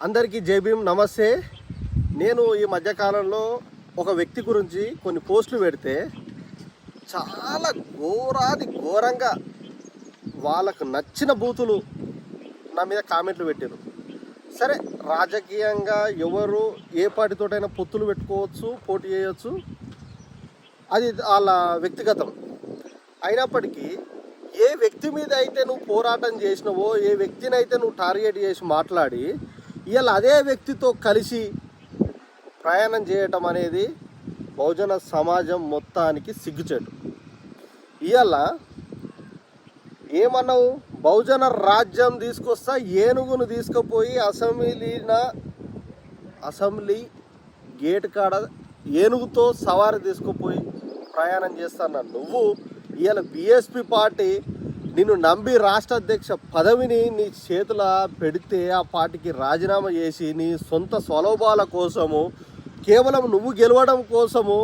అందరికీ జై భీమ్, నమస్తే. నేను ఈ మధ్యకాలంలో ఒక వ్యక్తి గురించి కొన్ని పోస్టులు పెడితే చాలా ఘోరంగా వాళ్ళకు నచ్చిన బూతులు నా మీద కామెంట్లు పెట్టారు. సరే, రాజకీయంగా ఎవరు ఏ పార్టీతోటైనా పొత్తులు పెట్టుకోవచ్చు, పోటీ చేయవచ్చు, అది వాళ్ళ వ్యక్తిగతం. అయినప్పటికీ ఏ వ్యక్తి మీద అయితే నువ్వు పోరాటం చేసినవో, ఏ వ్యక్తిని అయితే నువ్వు టార్గెట్ చేసి మాట్లాడి ఇవాళ అదే వ్యక్తితో కలిసి ప్రయాణం చేయటం అనేది బహుజన సమాజం మొత్తానికి సిగ్గుచేటు. ఇవాళ ఏమన్నావు, బహుజన రాజ్యం తీసుకొస్తా, ఏనుగును తీసుకుపోయి అసెంబ్లీ గేట్ కాడ ఏనుగుతో సవారి తీసుకుపోయి ప్రయాణం చేస్తాను నువ్వు. ఇవాళ బీఎస్పీ పార్టీ నిన్ను నమ్మి రాష్ట్ర అధ్యక్ష పదవిని నీ చేతుల పెడితే ఆ పార్టీకి రాజీనామా చేసి నీ సొంత స్వలోభాల కోసము, కేవలం నువ్వు గెలవడం కోసము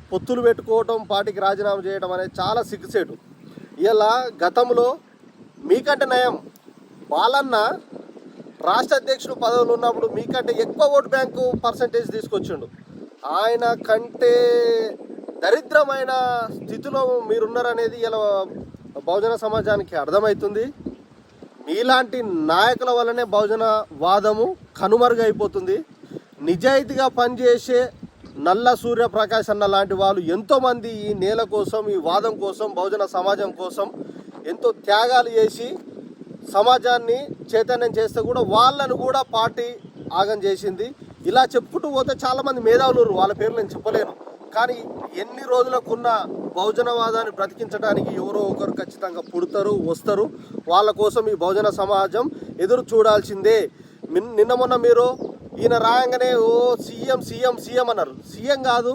పొత్తులు పెట్టుకోవటం, పార్టీకి రాజీనామా చేయడం అనేది చాలా సిగ్గుచేటు. ఇలా గతంలో మీకంటే నయం బాలన్న రాష్ట్ర అధ్యక్షుడు పదవులు ఉన్నప్పుడు మీకంటే ఎక్కువ ఓటు బ్యాంకు పర్సంటేజ్ తీసుకొచ్చిండు. ఆయన కంటే దరిద్రమైన స్థితిలో మీరున్నారనేది ఇలా బహుజన సమాజానికి అర్థమవుతుంది. మీలాంటి నాయకుల వల్లనే బహుజన వాదము కనుమరుగైపోతుంది. నిజాయితీగా పనిచేసే నల్ల సూర్యప్రకాష్ అన్న లాంటి వాళ్ళు ఎంతోమంది ఈ నేల కోసం, ఈ వాదం కోసం, బహుజన సమాజం కోసం ఎంతో త్యాగాలు చేసి సమాజాన్ని చైతన్యం చేస్తే కూడా వాళ్ళను కూడా పార్టీ ఆగం చేసింది. ఇలా చెప్పుకుంటూ పోతే చాలామంది మేధావులు, వాళ్ళ పేర్లు నేను చెప్పలేను. కానీ ఎన్ని రోజులకున్న బహుజనవాదాన్ని బ్రతికించడానికి ఎవరో ఒకరు ఖచ్చితంగా పుడతారు, వస్తారు. వాళ్ళ కోసం ఈ బహుజన సమాజం ఎదురు చూడాల్సిందే. నిన్న మొన్న మీరు ఈయన రాయంగానే సీఎం అన్నారు. సీఎం కాదు,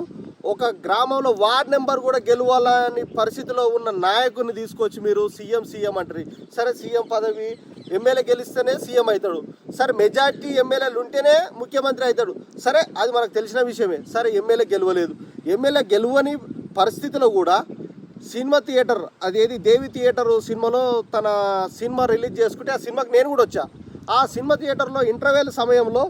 ఒక గ్రామంలో వార్డ్ నెంబర్ కూడా గెలవాలని పరిస్థితిలో ఉన్న నాయకుడిని తీసుకొచ్చి మీరు సీఎం అంటారు. సరే, సీఎం పదవి ఎమ్మెల్యే గెలిస్తేనే సీఎం అవుతాడు. సరే, మెజార్టీ ఎమ్మెల్యేలు ఉంటేనే ముఖ్యమంత్రి అవుతాడు. సరే, అది మనకు తెలిసిన విషయమే. సరే, ఎమ్మెల్యే గెలవలేదు. ఎమ్మెల్యే గెలవని పరిస్థితిలో కూడా సినిమా థియేటర్, అదేది దేవి థియేటర్ సినిమాలో తన సినిమా రిలీజ్ చేసుకుంటే ఆ సినిమాకి నేను కూడా వచ్చా. ఆ సినిమా థియేటర్లో ఇంటర్వెల్ సమయంలో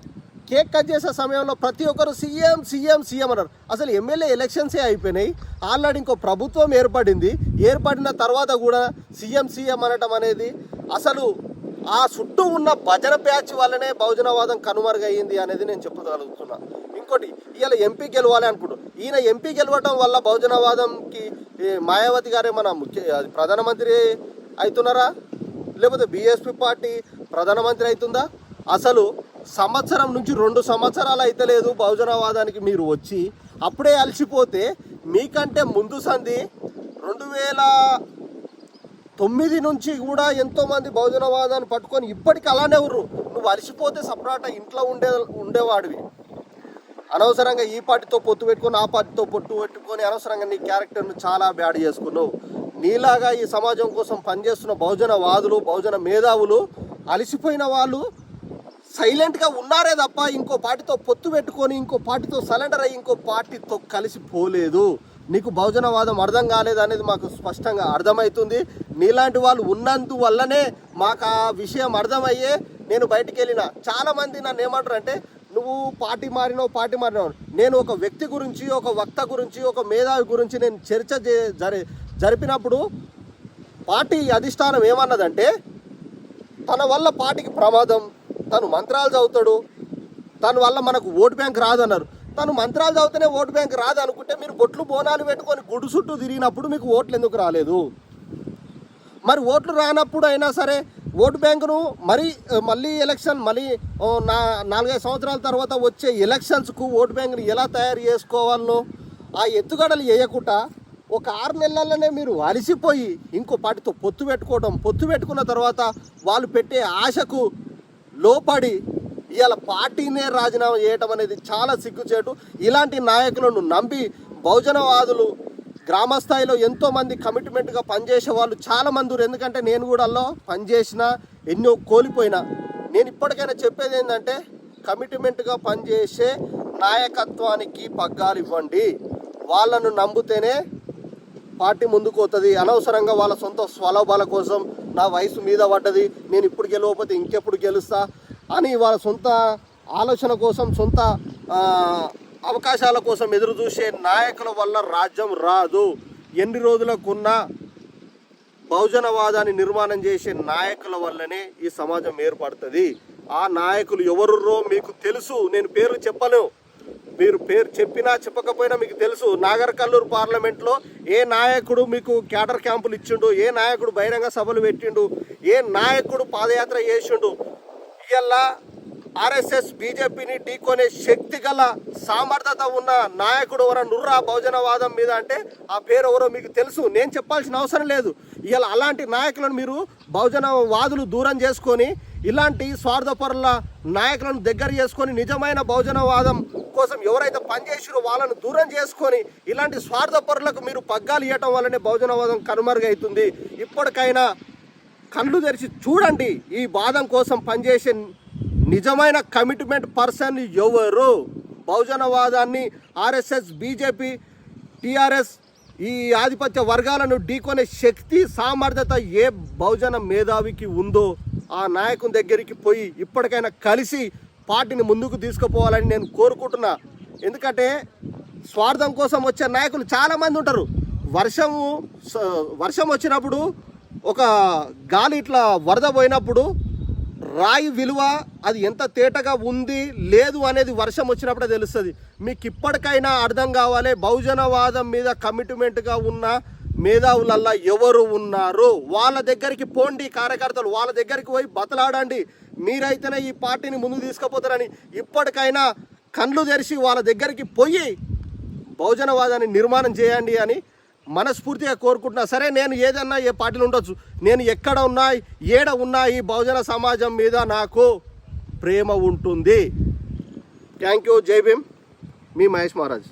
కేక్ కట్ చేసే సమయంలో ప్రతి ఒక్కరు సీఎం అన్నారు. అసలు ఎమ్మెల్యే ఎలక్షన్సే అయిపోయినాయి, ఆల్రెడీ ఇంకో ప్రభుత్వం ఏర్పడిన తర్వాత కూడా సీఎం అనటం అనేది అసలు ఆ చుట్టూ ఉన్న భజన ప్యాచ్ వల్లనే బహుజనవాదం కనుమరుగయ్యింది అనేది నేను చెప్పగలుగుతున్నా. ఇంకోటి, ఇవాళ ఎంపీ గెలవాలి అనుకుంటారు. ఈయన ఎంపీ గెలవటం వల్ల బహుజనవాదంకి మాయావతి గారే మన ప్రధానమంత్రి అవుతున్నారా, లేకపోతే బీఎస్పీ పార్టీ ప్రధానమంత్రి అవుతుందా? అసలు సంవత్సరం నుంచి 2 సంవత్సరాలు అయితే లేదు బహుజనవాదానికి మీరు వచ్చి. అప్పుడే అలసిపోతే మీకంటే ముందు సంధి 2009 నుంచి కూడా ఎంతోమంది బహుజనవాదాన్ని పట్టుకొని ఇప్పటికీ అలానే ఉర్రు. నువ్వు అలసిపోతే సపరేట ఇంట్లో ఉండేవాడివి. అనవసరంగా ఈ పార్టీతో పొత్తు పెట్టుకొని, ఆ పార్టీతో పొత్తు పెట్టుకొని అనవసరంగా నీ క్యారెక్టర్ను చాలా బ్యాడ్ చేసుకున్నావు. నీలాగా ఈ సమాజం కోసం పనిచేస్తున్న బహుజనవాదులు, బహుజన మేధావులు, అలసిపోయిన వాళ్ళు సైలెంట్గా ఉన్నారే తప్ప ఇంకో పార్టీతో పొత్తు పెట్టుకొని, ఇంకో పార్టీతో సరెండర్ అయ్యి ఇంకో పార్టీతో కలిసిపోలేదు. నీకు బహుజనవాదం అర్థం కాలేదు అనేది మాకు స్పష్టంగా అర్థమవుతుంది. నీలాంటి వాళ్ళు ఉన్నందువల్లనే మాకు ఆ విషయం అర్థమయ్యే నేను బయటికి వెళ్ళిన. చాలామంది నన్ను ఏమంటారు అంటే, నువ్వు పార్టీ మారినావు. నేను ఒక వ్యక్తి గురించి, ఒక వక్త గురించి, ఒక మేధావి గురించి నేను చర్చ జరిపినప్పుడు పార్టీ అధిష్టానం ఏమన్నదంటే, తన వల్ల పార్టీకి ప్రమాదం, తను మంత్రాలు చదువుతాడు, తన వల్ల మనకు ఓటు బ్యాంక్ రాదన్నారు. తను మంత్రాలు చదివితేనే ఓటు బ్యాంక్ రాదు అనుకుంటే మీరు బొట్లు బోనాలు పెట్టుకొని గుడి చుట్టూ తిరిగినప్పుడు మీకు ఓట్లు ఎందుకు రాలేదు? మరి ఓట్లు రానప్పుడు అయినా సరే ఓటు బ్యాంకును మళ్ళీ ఎలక్షన్ 4-5 సంవత్సరాల తర్వాత వచ్చే ఎలక్షన్స్కు ఓటు బ్యాంకును ఎలా తయారు చేసుకోవాలనో ఆ ఎత్తుగడలు వేయకుండా ఒక 6 నెలల్లోనే మీరు అలసిపోయి ఇంకో పార్టీతో పొత్తు పెట్టుకున్న తర్వాత వాళ్ళు పెట్టే ఆశకు లోపడి ఇవాళ పార్టీనే రాజీనామా చేయటం అనేది చాలా సిగ్గుచేటు. ఇలాంటి నాయకులను నమ్మి బహుజనవాదులు గ్రామస్థాయిలో ఎంతోమంది కమిట్మెంట్గా పనిచేసే వాళ్ళు చాలామంది. ఎందుకంటే నేను కూడా అలా పనిచేసిన, ఎన్నో కోల్పోయినా. నేను ఇప్పటికైనా చెప్పేది ఏంటంటే, కమిట్మెంట్గా పనిచేసే నాయకత్వానికి పగ్గాలు ఇవ్వండి. వాళ్ళను నమ్మితేనే పార్టీ ముందుకు పోతుంది. అనవసరంగా వాళ్ళ సొంత స్వలాభాల కోసం నా వయసు మీద పడ్డది, నేను ఇప్పుడు గెలవకపోతే ఇంకెప్పుడు గెలుస్తా, అని వాళ్ళ సొంత ఆలోచన కోసం, సొంత అవకాశాల కోసం ఎదురు చూసే నాయకుల వల్ల రాజ్యం రాదు. ఎన్ని రోజులకున్న బహుజనవాదాన్ని నిర్మాణం చేసే నాయకుల వల్లనే ఈ సమాజం ఏర్పడుతుంది. ఆ నాయకులు ఎవరురో మీకు తెలుసు. నేను పేరు చెప్పను, మీరు పేరు చెప్పినా చెప్పకపోయినా మీకు తెలుసు. నాగర్ కర్నూలు పార్లమెంట్లో ఏ నాయకుడు మీకు క్యాడర్ క్యాంపులు ఇచ్చిండు, ఏ నాయకుడు బహిరంగ సభలు పెట్టిండు, ఏ నాయకుడు పాదయాత్ర చేసిండు. ఇలా ఆర్ఎస్ఎస్ బీజేపీని ఢీకొనే శక్తి గల సామర్థ్యత ఉన్న నాయకుడు ఎవరైనా నుర్రా బహుజనవాదం మీద అంటే ఆ పేరు ఎవరో మీకు తెలుసు. నేను చెప్పాల్సిన అవసరం లేదు. ఇలా అలాంటి నాయకులను మీరు బహుజనవాదులు దూరం చేసుకొని, ఇలాంటి స్వార్థపరుల నాయకులను దగ్గర చేసుకొని, నిజమైన బహుజనవాదం కోసం ఎవరైతే పనిచేసారో వాళ్ళను దూరం చేసుకొని, ఇలాంటి స్వార్థపరులకు మీరు పగ్గాలు ఇవ్వటం వల్లనే బహుజనవాదం కనుమరుగవుతుంది. ఇప్పటికైనా కళ్ళు తెరిచి చూడండి. ఈ వాదం కోసం పనిచేసే నిజమైన కమిట్మెంట్ పర్సన్ ఎవరు? బహుజనవాదాన్ని ఆర్ఎస్ఎస్, బీజేపీ, టీఆర్ఎస్ ఈ ఆధిపత్య వర్గాలను ఢీకొనే శక్తి, సామర్థ్యత ఏ బహుజన మేధావికి ఉందో ఆ నాయకుని దగ్గరికి పోయి ఇప్పటికైనా కలిసి పార్టీని ముందుకు తీసుకుపోవాలని నేను కోరుకుంటున్నా. ఎందుకంటే స్వార్థం కోసం వచ్చే నాయకులు చాలామంది ఉంటారు. వర్షం వచ్చినప్పుడు, ఒక గాలి ఇట్లా వరద పోయినప్పుడు రాయి విలువ అది ఎంత తేటగా ఉంది లేదు అనేది వర్షం వచ్చినప్పుడే తెలుస్తుంది. మీకు ఇప్పటికైనా అర్థం కావాలి, బహుజనవాదం మీద కమిట్మెంట్గా ఉన్న మేధావులల్లా ఎవరు ఉన్నారు. వాళ్ళ దగ్గరికి పోండి, కార్యకర్తలు వాళ్ళ దగ్గరికి పోయి బతలాడండి. మీరైతేనే ఈ పార్టీని ముందుకు తీసుకుపోతారని ఇప్పటికైనా కళ్ళు తెరిచి వాళ్ళ దగ్గరికి పోయి బహుజనవాదాన్ని నిర్మాణం చేయండి అని మనస్ఫూర్తిగా కోరుకుంటున్నా. సరే, నేను ఏదన్నా ఏ పార్టీలు ఉండొచ్చు, నేను ఎక్కడ ఉన్నా ఏడ ఉన్నా ఈ బహుజన సమాజం మీద నాకు ప్రేమ ఉంటుంది. Thank you. జై భీమ్. మీ మహేష్ మహారాజ్.